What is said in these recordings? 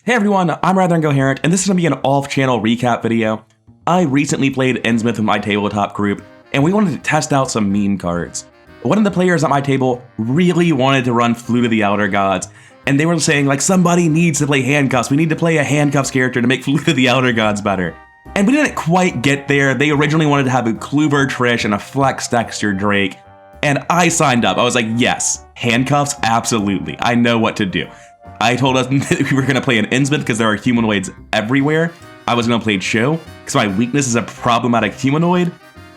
Hey everyone, I'm Rather Incoherent, and this is going to be an off-channel recap video. I recently played Innsmouth with my tabletop group, and we wanted to test out some meme cards. One of the players at my table really wanted to run Flute of the Outer Gods, and they were saying, like, somebody needs to play Handcuffs. We need to play a Handcuffs character to make Flute of the Outer Gods better. And we didn't quite get there. They originally wanted to have a Cluever Trish and a Flex Dexter Drake, and I signed up. I was like, yes, Handcuffs, absolutely. I know what to do. I told us that we were going to play an Innsmouth because there are humanoids everywhere. I was going to play Cho because my weakness is a problematic humanoid.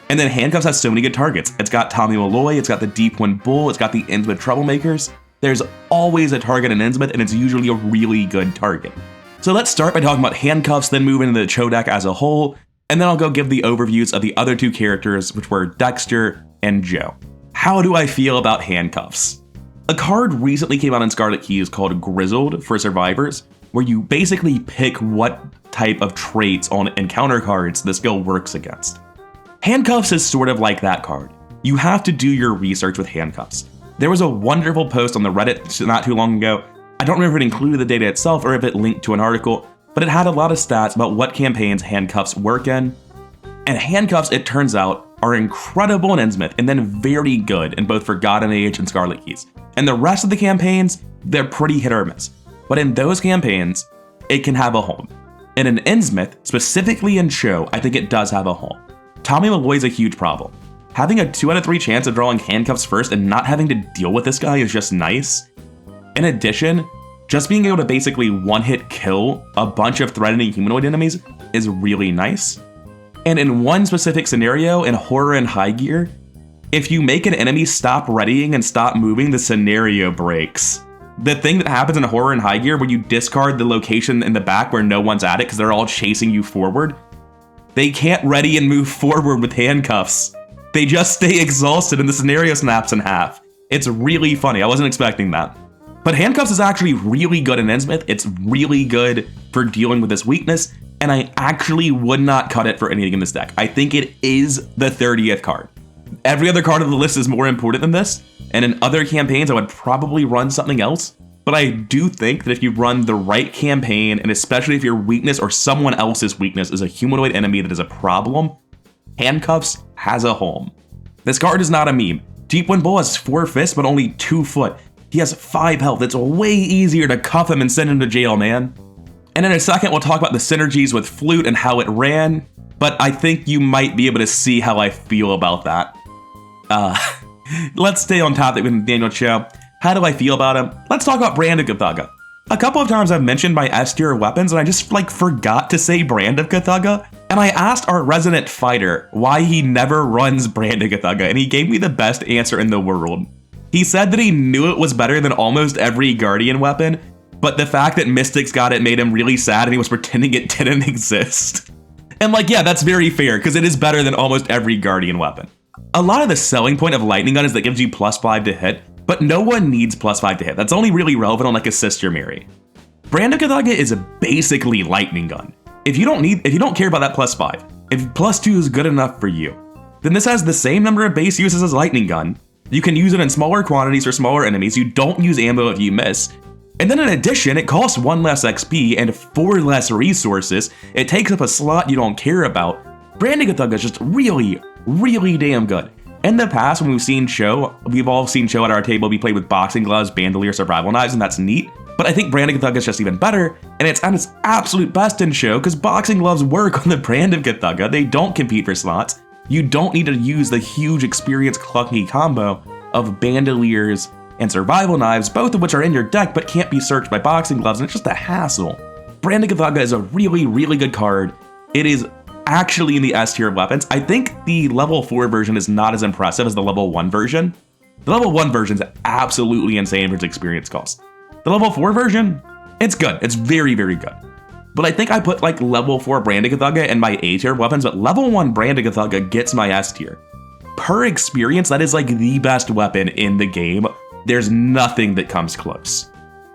And then Handcuffs has so many good targets. It's got Tommy Malloy, it's got the Deep Wind Bull, it's got the Innsmouth Troublemakers. There's always a target in Innsmouth, and it's usually a really good target. So let's start by talking about Handcuffs, then move into the Cho deck as a whole, and then I'll go give the overviews of the other two characters, which were Dexter and Joe. How do I feel about Handcuffs? A card recently came out in Scarlet Keys called Grizzled for Survivors, where you basically pick what type of traits on encounter cards the skill works against. Handcuffs is sort of like that card. You have to do your research with Handcuffs. There was a wonderful post on the Reddit not too long ago. I don't remember if it included the data itself or if it linked to an article, but it had a lot of stats about what campaigns Handcuffs work in. And Handcuffs, it turns out, are incredible in Innsmouth and then very good in both Forgotten Age and Scarlet Keys. And the rest of the campaigns, they're pretty hit or miss. But in those campaigns, it can have a home. And in Innsmouth, specifically in Cho, I think it does have a home. Tommy Malloy is a huge problem. Having a 2 out of 3 chance of drawing Handcuffs first and not having to deal with this guy is just nice. In addition, just being able to basically one-hit kill a bunch of threatening humanoid enemies is really nice. And in one specific scenario, in Horror and High Gear, if you make an enemy stop readying and stop moving, the scenario breaks. The thing that happens in Horror and High Gear where you discard the location in the back where no one's at it because they're all chasing you forward, they can't ready and move forward with Handcuffs. They just stay exhausted and the scenario snaps in half. It's really funny. I wasn't expecting that. But Handcuffs is actually really good in Innsmouth. It's really good for dealing with this weakness, and I actually would not cut it for anything in this deck. I think it is the 30th card. Every other card on the list is more important than this, and in other campaigns I would probably run something else, but I do think that if you run the right campaign, and especially if your weakness or someone else's weakness is a humanoid enemy that is a problem, Handcuffs has a home. This card is not a meme. Deep Wind Bull has 4 fists but only 2 foot. He has 5 health. It's way easier to cuff him and send him to jail, man. And in a second, we'll talk about the synergies with Flute and how it ran, but I think you might be able to see how I feel about that. Let's stay on topic with Daniel Cho. How do I feel about him? Let's talk about Brand of Cthulhu. A couple of times I've mentioned my S-tier weapons and I just forgot to say Brand of Cthulhu. And I asked our resident fighter why he never runs Brand of Cthulhu, and he gave me the best answer in the world. He said that he knew it was better than almost every Guardian weapon, but the fact that Mystics got it made him really sad and he was pretending it didn't exist. And yeah, that's very fair because it is better than almost every Guardian weapon. A lot of the selling point of Lightning Gun is that it gives you +5 to hit, but no one needs +5 to hit. That's only really relevant on a Sister Mary. Brand of Cthulhu is basically Lightning Gun. If you don't care about that +5, if +2 is good enough for you, then this has the same number of base uses as Lightning Gun. You can use it in smaller quantities for smaller enemies. You don't use ammo if you miss. And then in addition, it costs 1 less XP and 4 less resources. It takes up a slot you don't care about. Brand of Cthulhu is just really, really damn good. In the past, when we've seen Cho, we've all seen Cho at our table be played with boxing gloves, bandolier, survival knives, and that's neat. But I think Brand of Cthulhu is just even better, and it's at its absolute best in Cho because boxing gloves work on the Brand of Cthulhu. They don't compete for slots. You don't need to use the huge experience clunky combo of bandoliers and survival knives, both of which are in your deck but can't be searched by boxing gloves, and it's just a hassle. Brand of Cthulhu is a really, really good card. It is actually in the S tier of weapons. I think the level 4 version is not as impressive as the level 1 version. The level 1 version is absolutely insane for its experience cost. The level 4 version, it's good. It's very, very good. But I think I put level 4 Brand of Cthulhu in my A tier of weapons, but level 1 Brand of Cthulhu gets my S tier. Per experience, that is the best weapon in the game. There's nothing that comes close.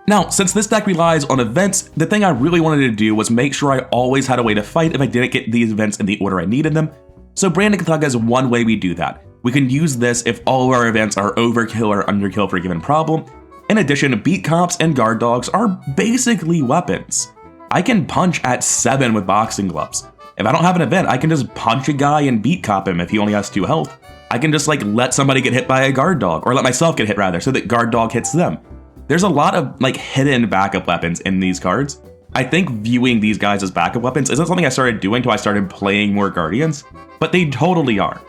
Now, since this deck relies on events, the thing I really wanted to do was make sure I always had a way to fight if I didn't get these events in the order I needed them. So Brand of Cthulhu is one way we do that. We can use this if all of our events are overkill or underkill for a given problem. In addition, beat comps and guard dogs are basically weapons. I can punch at 7 with boxing gloves. If I don't have an event, I can just punch a guy and beat cop him if he only has 2 health. I can just like let somebody get hit by a guard dog, or let myself get hit rather, so that guard dog hits them. There's a lot of like hidden backup weapons in these cards. I think viewing these guys as backup weapons isn't something I started doing until I started playing more Guardians, but they totally are.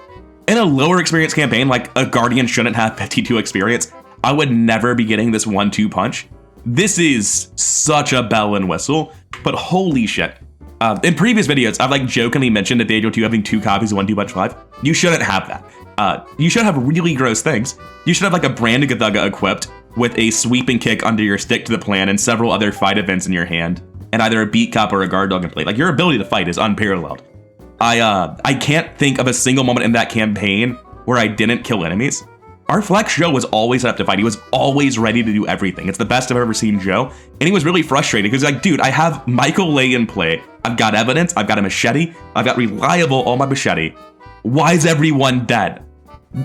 In a lower experience campaign, like a Guardian shouldn't have 52 experience, I would never be getting this 1-2 punch. This is such a bell and whistle, but holy shit. In previous videos, I've like jokingly mentioned at the age of 2 having 2 copies of 1-2 punch 5. You shouldn't have that. You should have really gross things. You should have like a Branded Gathaga equipped with a sweeping kick under your stick to the plan and several other fight events in your hand, and either a beat cop or a guard dog in play. Like, your ability to fight is unparalleled. I can't think of a single moment in that campaign where I didn't kill enemies. Our Flex Joe was always set up to fight. He was always ready to do everything. It's the best I've ever seen Joe. And he was really frustrated because like, dude, I have Michael Lay in play. I've got evidence. I've got a machete. I've got reliable on my machete. Why is everyone dead?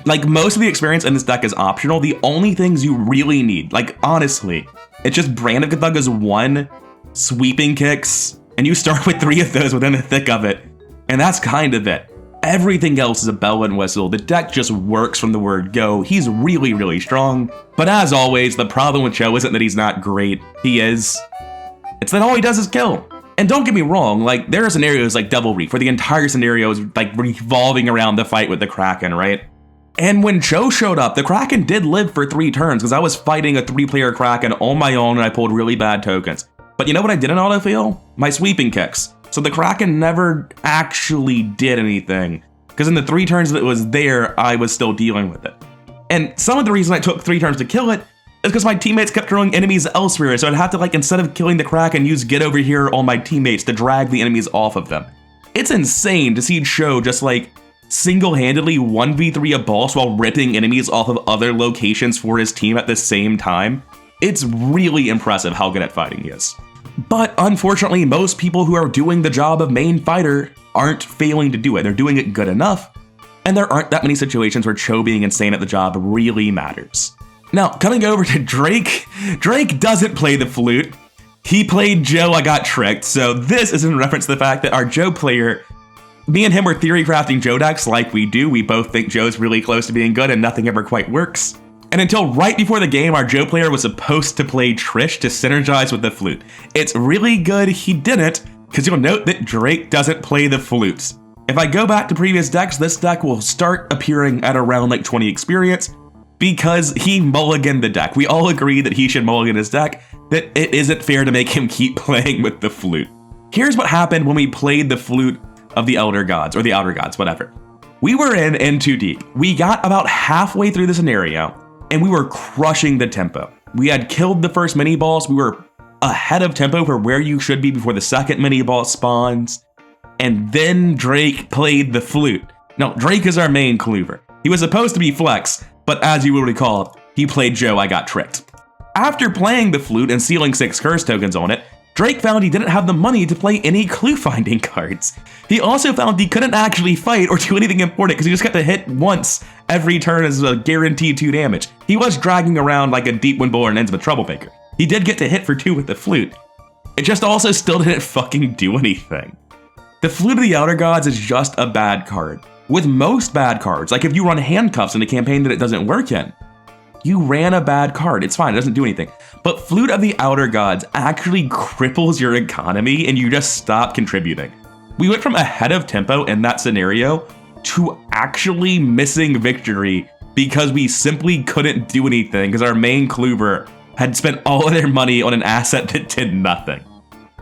Like, most of the experience in this deck is optional. The only things you really need, like, honestly, it's just Brand of Gathaga's 1, sweeping kicks, and you start with 3 of those within the thick of it. And that's kind of it. Everything else is a bell and whistle. The deck just works from the word go. He's really, really strong. But as always, the problem with Joe isn't that he's not great. He is. It's that all he does is kill. And don't get me wrong, like, there are scenarios like Devil Reef where the entire scenario is like revolving around the fight with the Kraken, right? And when Joe showed up, the Kraken did live for 3 turns because I was fighting a 3-player Kraken on my own and I pulled really bad tokens. But you know what I didn't autofill? My sweeping kicks. So the Kraken never actually did anything, because in the 3 turns that it was there, I was still dealing with it. And some of the reason I took 3 turns to kill it is because my teammates kept throwing enemies elsewhere, so I'd have to, like, instead of killing the Kraken, use get over here on my teammates to drag the enemies off of them. It's insane to see Joe just, like, single-handedly 1v3 a boss while ripping enemies off of other locations for his team at the same time. It's really impressive how good at fighting he is. But unfortunately, most people who are doing the job of main fighter aren't failing to do it. They're doing it good enough, and there aren't that many situations where Cho being insane at the job really matters. Now, coming over to Drake, Drake doesn't play the flute. He played Joe I Got Tricked, so this is in reference to the fact that our Joe player, me and him were theory crafting Joe decks like we do. We both think Joe's really close to being good and nothing ever quite works. And until right before the game, our Joe player was supposed to play Trish to synergize with the flute. It's really good he didn't, because you'll note that Drake doesn't play the flutes. If I go back to previous decks, this deck will start appearing at around like 20 experience, because he mulliganed the deck. We all agree that he should mulligan his deck, that it isn't fair to make him keep playing with the flute. Here's what happened when we played the flute of the Elder Gods, or the Outer Gods, whatever. We were in too deep. We got about halfway through the scenario, and we were crushing the tempo. We had killed the first mini-boss, we were ahead of tempo for where you should be before the second mini-boss spawns, and then Drake played the flute. Now, Drake is our main Cluever. He was supposed to be Flex, but as you will recall, he played Joe I Got Tricked. After playing the flute and sealing 6 curse tokens on it, Drake found he didn't have the money to play any clue finding cards. He also found he couldn't actually fight or do anything important because he just got to hit once every turn as a guaranteed 2 damage. He was dragging around like a Deep Wind Bowler and Innsmouth Troublemaker. He did get to hit for 2 with the flute. It just also still didn't fucking do anything. The Flute of the Outer Gods is just a bad card. With most bad cards, like if you run Handcuffs in a campaign that it doesn't work in, you ran a bad card, it's fine, it doesn't do anything. But Flute of the Outer Gods actually cripples your economy and you just stop contributing. We went from ahead of tempo in that scenario to actually missing victory because we simply couldn't do anything because our main Cluever had spent all of their money on an asset that did nothing.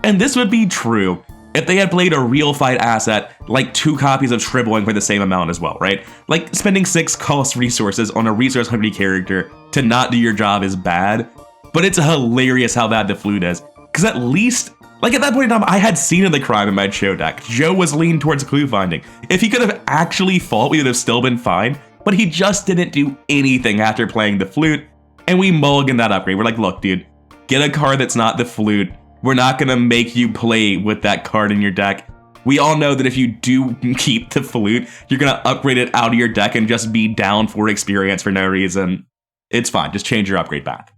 And this would be true if they had played a real fight asset like 2 copies of Shribbling for the same amount as well, right? Like spending 6 cost resources on a resource hungry character to not do your job is bad, but it's hilarious how bad the flute is. Because at least, like at that point in time, I had seen the crime in my Joe deck. Joe was leaned towards clue finding. If he could have actually fought, we would have still been fine, but he just didn't do anything after playing the flute, and we mulliganed that upgrade. We're like, look, dude, get a card that's not the flute. We're not gonna make you play with that card in your deck. We all know that if you do keep the flute, you're gonna upgrade it out of your deck and just be down for experience for no reason. It's fine, just change your upgrade back.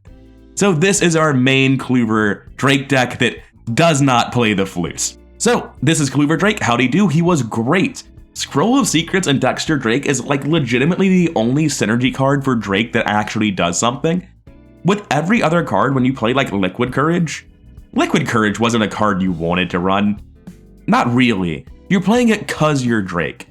So this is our main Cluever Drake deck that does not play the flute. So this is Dexter Drake, howdy do, he was great. Scroll of Secrets and Dexter Drake is like legitimately the only synergy card for Drake that actually does something. With every other card, when you play like Liquid Courage wasn't a card you wanted to run. Not really. You're playing it cause you're Drake.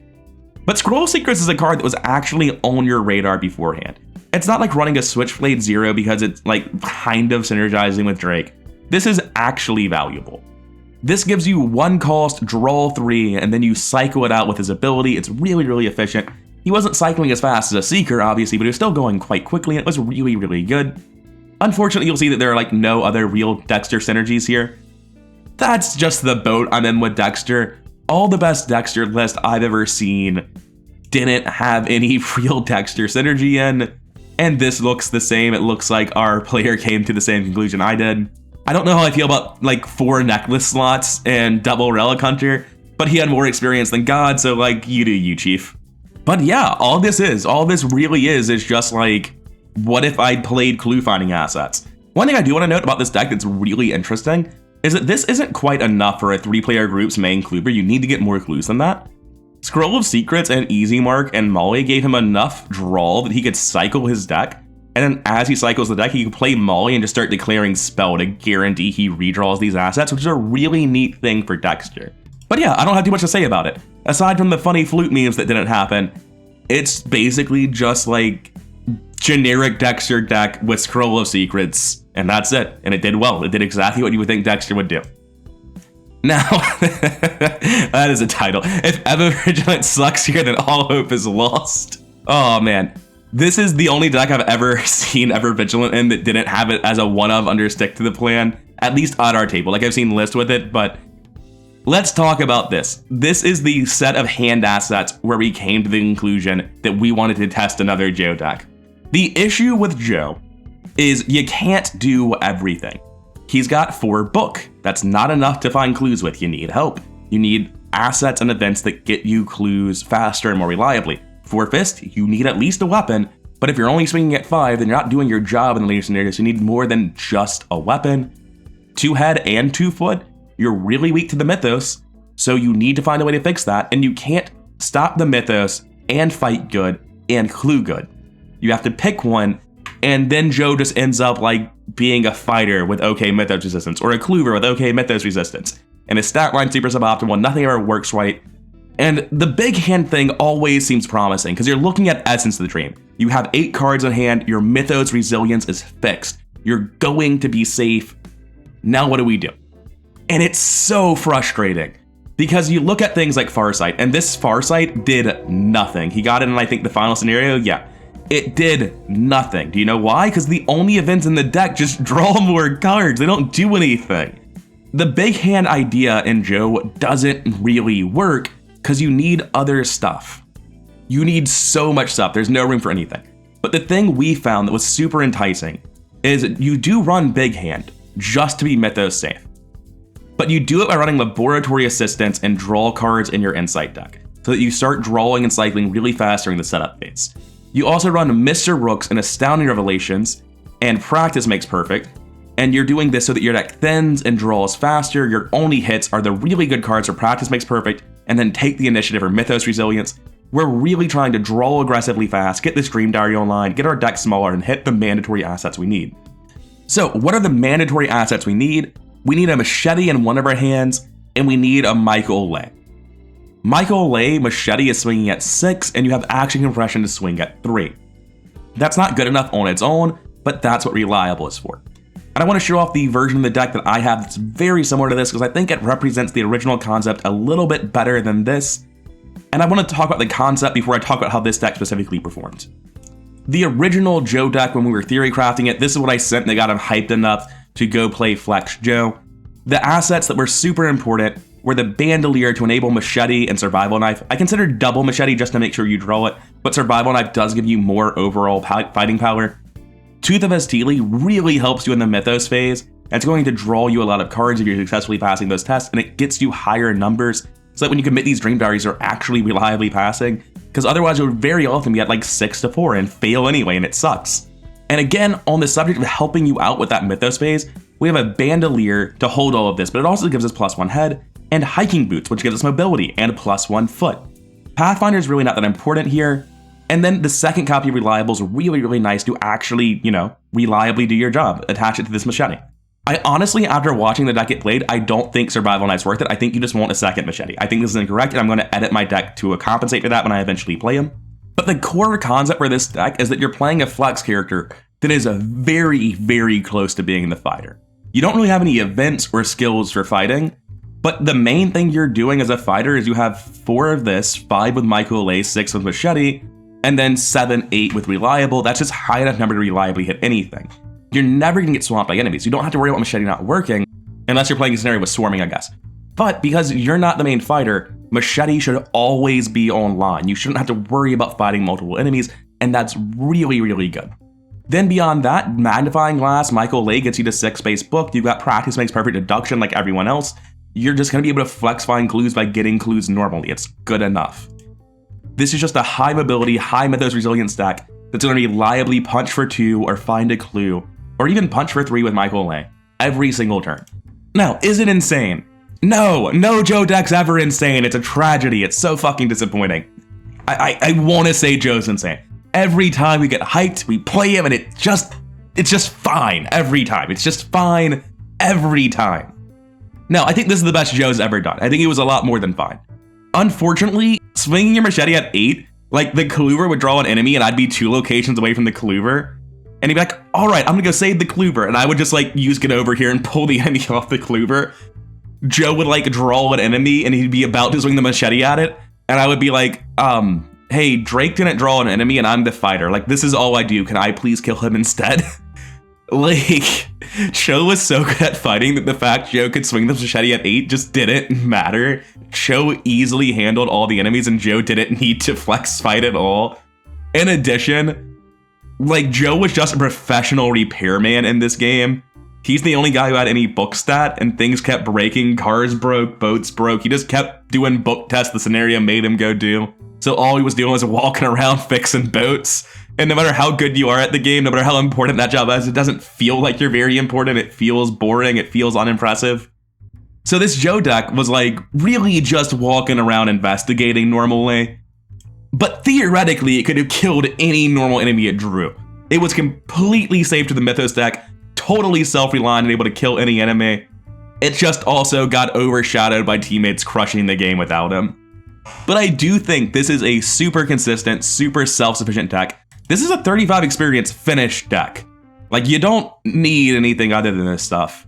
But Scroll of Secrets is a card that was actually on your radar beforehand. It's not like running a Switchblade Zero because it's like kind of synergizing with Drake. This is actually valuable. This gives you 1 cost, draw 3, and then you cycle it out with his ability. It's really, really efficient. He wasn't cycling as fast as a Seeker, obviously, but he was still going quite quickly, and it was really, really good. Unfortunately, you'll see that there are like no other real Dexter synergies here. That's just the boat I'm in with Dexter. All the best Dexter list I've ever seen didn't have any real Dexter synergy in, and this looks the same. It looks like our player came to the same conclusion I did. I don't know how I feel about like 4 necklace slots and double Relic Hunter, but he had more experience than God, so like, you do you, Chief. But yeah, all this really is just like, what if I'd played clue finding assets? One thing I do want to note about this deck that's really interesting is that this isn't quite enough for a 3-player group's main Cluever. You need to get more clues than that. Scroll of Secrets and Easy Mark and Molly gave him enough draw that he could cycle his deck. And then as he cycles the deck, he can play Molly and just start declaring spell to guarantee he redraws these assets, which is a really neat thing for Dexter. But yeah, I don't have too much to say about it. Aside from the funny flute memes that didn't happen, it's basically just like generic Dexter deck with Scroll of Secrets, and that's it. And it did well. It did exactly what you would think Dexter would do. Now, that is a title. If Ever Vigilant sucks here, then all hope is lost. Oh man. This is the only deck I've ever seen Ever Vigilant in that didn't have it as a one-of under stick to the plan, at least at our table. Like I've seen lists with it, but let's talk about this. This is the set of hand assets where we came to the conclusion that we wanted to test another Joe deck. The issue with Joe is you can't do everything. He's got 4 book. That's not enough to find clues with. You need help. You need assets and events that get you clues faster and more reliably. 4 fist, you need at least a weapon, but if you're only swinging at 5, then you're not doing your job in the later scenarios. You need more than just a weapon. 2 head and 2 foot, you're really weak to the mythos, so you need to find a way to fix that, and you can't stop the mythos and fight good and clue good. You have to pick one, and then Joe just ends up like being a fighter with okay mythos resistance, or a Cluever with okay mythos resistance, and his stat line super suboptimal, nothing ever works right. And the big hand thing always seems promising because you're looking at Essence of the Dream. You have 8 cards in hand, your Mythos resilience is fixed. You're going to be safe. Now what do we do? And it's so frustrating because you look at things like Farsight, and this Farsight did nothing. He got it in, I think, the final scenario. Yeah, it did nothing. Do you know why? Because the only events in the deck just draw more cards. They don't do anything. The big hand idea in Joe doesn't really work because you need other stuff. You need so much stuff, there's no room for anything. But the thing we found that was super enticing is you do run big hand just to be mythos safe. But you do it by running Laboratory Assistance and draw cards in your Insight deck, so that you start drawing and cycling really fast during the setup phase. You also run Mr. Rooks and Astounding Revelations, and Practice Makes Perfect, and you're doing this so that your deck thins and draws faster. Your only hits are the really good cards for Practice Makes Perfect, and then Take the Initiative or Mythos Resilience. We're really trying to draw aggressively fast, get this Dream Diary online, get our deck smaller, and hit the mandatory assets we need. So what are the mandatory assets we need? We need a Machete in one of our hands, and we need a Michael Lay. Michael Lay Machete is swinging at 6, and you have Action Compression to swing at 3. That's not good enough on its own, but that's what Reliable is for. And I want to show off the version of the deck that I have that's very similar to this because I think it represents the original concept a little bit better than this. And I want to talk about the concept before I talk about how this deck specifically performed. The original Joe deck, when we were theory crafting it, this is what I sent and they got him hyped enough to go play Flex Joe. The assets that were super important were the Bandolier to enable Machete and Survival Knife. I consider double Machete just to make sure you draw it, but Survival Knife does give you more overall fighting power. Tooth of Estili really helps you in the Mythos phase, and it's going to draw you a lot of cards if you're successfully passing those tests, and it gets you higher numbers, so that when you commit these Dream Diaries, you're actually reliably passing, because otherwise you'll very often be at like 6 to 4 and fail anyway, and it sucks. And again, on the subject of helping you out with that Mythos phase, We have a bandolier to hold all of this, but it also gives us +1 head, and hiking boots, which gives us mobility and +1 foot. Pathfinder is really not that important here. And then the second copy of Reliable is really nice to actually, reliably do your job. Attach it to this machete. I honestly, after watching the deck get played, I don't think Survival Knight's worth it. I think you just want a second machete. I think this is incorrect, and I'm going to edit my deck to compensate for that when I eventually play him. But the core concept for this deck is that you're playing a flex character that is very close to being the fighter. You don't really have any events or skills for fighting, but the main thing you're doing as a fighter is you have 4 of this, 5 with Michael 6 with machete, and then 7, 8 with reliable. That's just high enough number to reliably hit anything. You're never gonna get swamped by enemies. You don't have to worry about machete not working, unless you're playing a scenario with swarming, I guess. But because you're not the main fighter, machete should always be online. You shouldn't have to worry about fighting multiple enemies, and that's really good. Then beyond that, magnifying glass, Michael gets you to 6 space booked. You've got practice makes perfect deduction like everyone else. You're just gonna be able to flex find clues by getting clues normally. It's good enough. This is just a high mobility, high mythos resilience deck that's going to reliably punch for 2 or find a clue, or even punch for 3 with Michael every single turn. Now, is it insane? No Joe deck's ever insane. It's a tragedy. It's so fucking disappointing. I want to say Joe's insane. Every time we get hyped, we play him, and it's just fine every time. It's just fine every time. Now, I think this is the best Joe's ever done. I think it was a lot more than fine. Unfortunately, swinging your machete at 8, like the Cluever would draw an enemy and I'd be 2 locations away from the Cluever. And he'd be like, all right, I'm gonna go save the Cluever. And I would just use get over here and pull the enemy off the Cluever. Joe would draw an enemy and he'd be about to swing the machete at it. And I would be like, hey, Drake didn't draw an enemy and I'm the fighter. This is all I do. Can I please kill him instead? Joe was so good at fighting that the fact Joe could swing the machete at 8 just didn't matter. Joe easily handled all the enemies and Joe didn't need to flex fight at all. In addition, Joe was just a professional repairman in this game. He's the only guy who had any book stat, and things kept breaking. Cars broke, boats broke. He just kept doing book tests the scenario made him go do. So all he was doing was walking around fixing boats. And no matter how good you are at the game, no matter how important that job is, it doesn't feel like you're very important. It feels boring. It feels unimpressive. So this Joe deck was really just walking around investigating normally. But theoretically, it could have killed any normal enemy it drew. It was completely safe to the Mythos deck, totally self-reliant and able to kill any enemy. It just also got overshadowed by teammates crushing the game without him. But I do think this is a super consistent, super self-sufficient deck. This is a 35 experience finished deck. You don't need anything other than this stuff.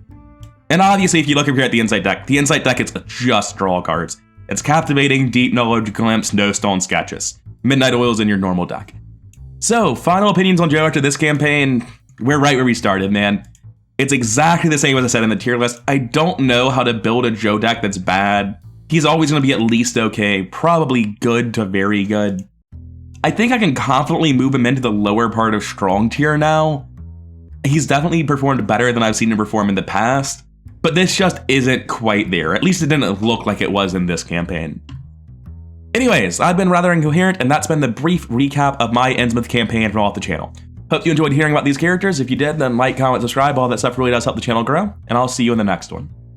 And obviously, if you look over here at the Insight deck it's just draw cards. It's Captivating, Deep Knowledge, Glimpse, No Stone Sketches. Midnight Oil's in your normal deck. So, final opinions on Joe after this campaign. We're right where we started, man. It's exactly the same as I said in the tier list. I don't know how to build a Joe deck that's bad. He's always going to be at least okay, probably good to very good. I think I can confidently move him into the lower part of strong tier now. He's definitely performed better than I've seen him perform in the past, but this just isn't quite there. At least it didn't look like it was in this campaign. Anyways, I've been rather incoherent, and that's been the brief recap of my Innsmouth campaign from off the channel. Hope you enjoyed hearing about these characters. If you did, then like, comment, subscribe. All that stuff really does help the channel grow, and I'll see you in the next one.